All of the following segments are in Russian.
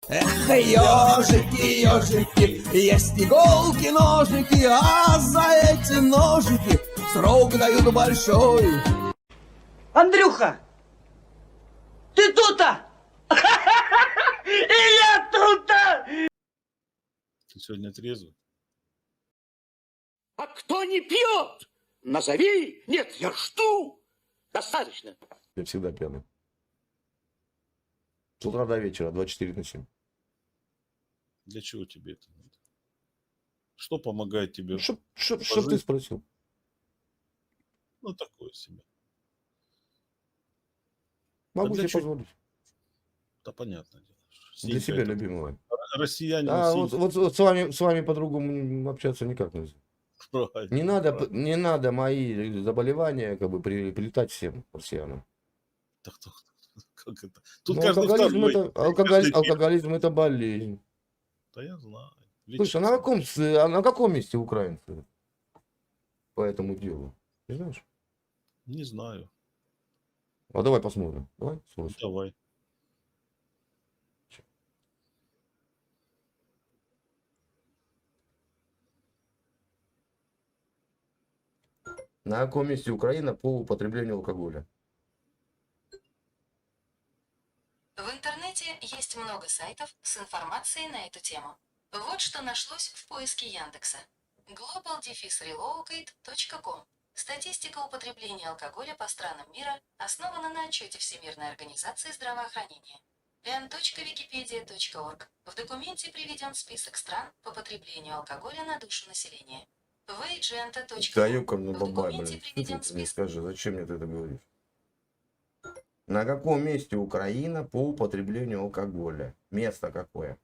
Эх, ежики, ежики, есть иголки, ножики, а за эти ножики срок дают большой. Андрюха, ты тут-то? И я тут-то! Ты сегодня трезвый? А кто не пьет? Назови. Нет, я жду. Достаточно. Я всегда пьяный. С утра до вечера, 24/7. Для чего тебе это надо? Что помогает тебе? Чтоб ты пожить? спросил. Ну, такое себе. Могу для себе чего? позволить. Да, понятно. Для себя этот любимого. Россияне. А вот с вами по-другому общаться никак нельзя. Не надо мои заболевания как бы прилетать всем россиянам. Как это? Тут Ну, каждый второй. алкоголизм это болезнь. Да я знаю. Слушай, а на каком месте украинцы по этому делу? Не знаешь? Не знаю. А давай посмотрим. Давай слушай. Давай. На каком месте Украина по употреблению алкоголя? В интернете есть много сайтов с информацией на эту тему. Вот что нашлось в поиске Яндекса. global-relocate.com. Статистика употребления алкоголя по странам мира основана на отчете Всемирной организации здравоохранения. n.wikipedia.org. В документе приведен список стран по потреблению алкоголя на душу населения. Даю-ка мне В бабай, документе блин. приведен Ты мне список. скажи, зачем мне ты это говоришь? На каком месте Украина по употреблению алкоголя? Место какое?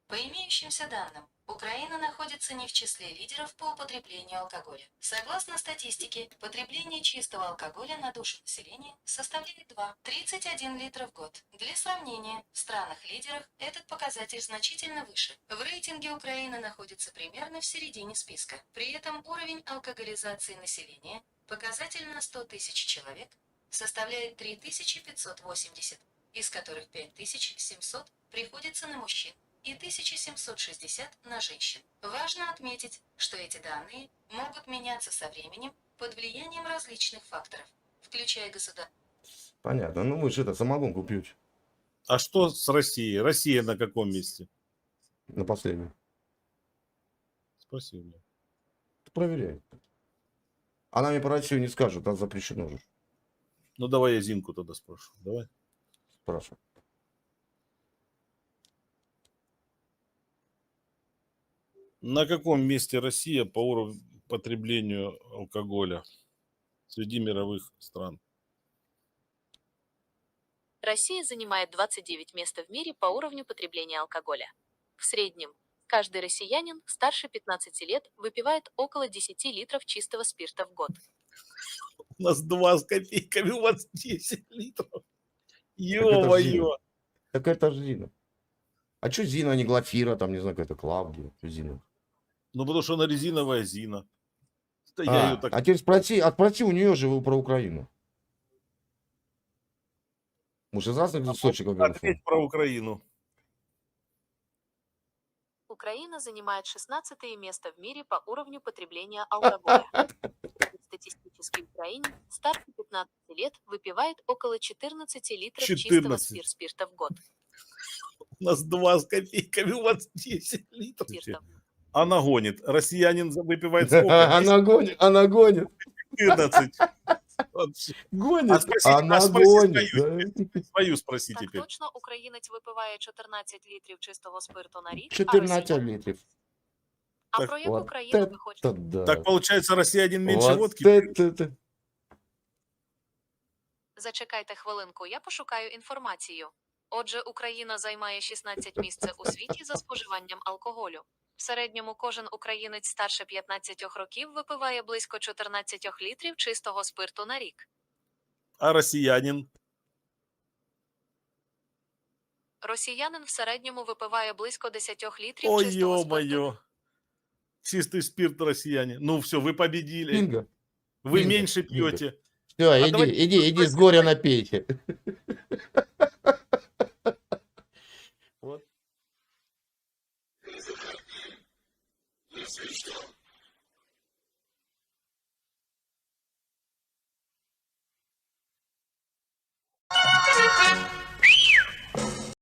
По имеющимся данным, Украина находится не в числе лидеров по употреблению алкоголя. Согласно статистике, потребление чистого алкоголя на душу населения составляет 2,31 литра в год. Для сравнения, в странах-лидерах этот показатель значительно выше. В рейтинге Украина находится примерно в середине списка. При этом уровень алкоголизации населения, показатель на 100 тысяч человек, составляет 3580, из которых 5700 приходится на мужчин и 1760 на женщин. Важно отметить, что эти данные могут меняться со временем под влиянием различных факторов, включая государство. Понятно. Ну вы же это самогонку пьете. А что с Россией? Россия на каком месте? На последнем. Спроси у меня. Проверяй. Она мне по Россию не скажет, там запрещено же. Ну, давай я Зинку тогда спрошу. Давай. Спрашивай. На каком месте Россия по уровню потреблению алкоголя среди мировых стран? Россия занимает 29 места в мире по уровню потребления алкоголя. В среднем, каждый россиянин старше 15 лет выпивает около 10 литров чистого спирта в год. У нас 2 с копейками, у вас 10 литров. это ж Ё-моё. Так это же Зина. А что Зина, а не Глафира, там, не знаю, какая-то Клавдия. Что Зина? Ну, потому что она резиновая Зина. Да я ее так... А теперь спроси у нее же про Украину. Может, из разных источников берут? Ответь про Украину. Украина занимает 16 место в мире по уровню потребления алкоголя. Статистически в Украине старше 15 лет выпивает около 14 литров чистого 14. спирта в год. У нас 2 с копейками, у вас 10 литров. Спирта. Она гонит. Россиянин выпивает сколько? Она гонит. 14. Вообще. Гонит. Спроси свою спроси Так теперь. точно українець випиває 14 літрів чистого спирту на рік, 14 литров. А Так, про яку Вот країну ви хочете? это да. Так получается, россиянин меньше Вот водки? это. Зачекайте хвилинку, я пошукаю інформацію. Отже, Україна займає 16 місце у світі за споживанням алкоголю. В середньому кожен українець старше 15 років випиває близько 14 літрів чистого спирту на рік. А россиянин? Росіянин в середньому випиває близько 10 літрів Ой, чистого спирту. ё-моё. Чистый спирт россияне. Ну все, вы победили. Бинго. Вы Бинго, меньше бинго. пьете. Все, давайте иди с горя напейте. Если что,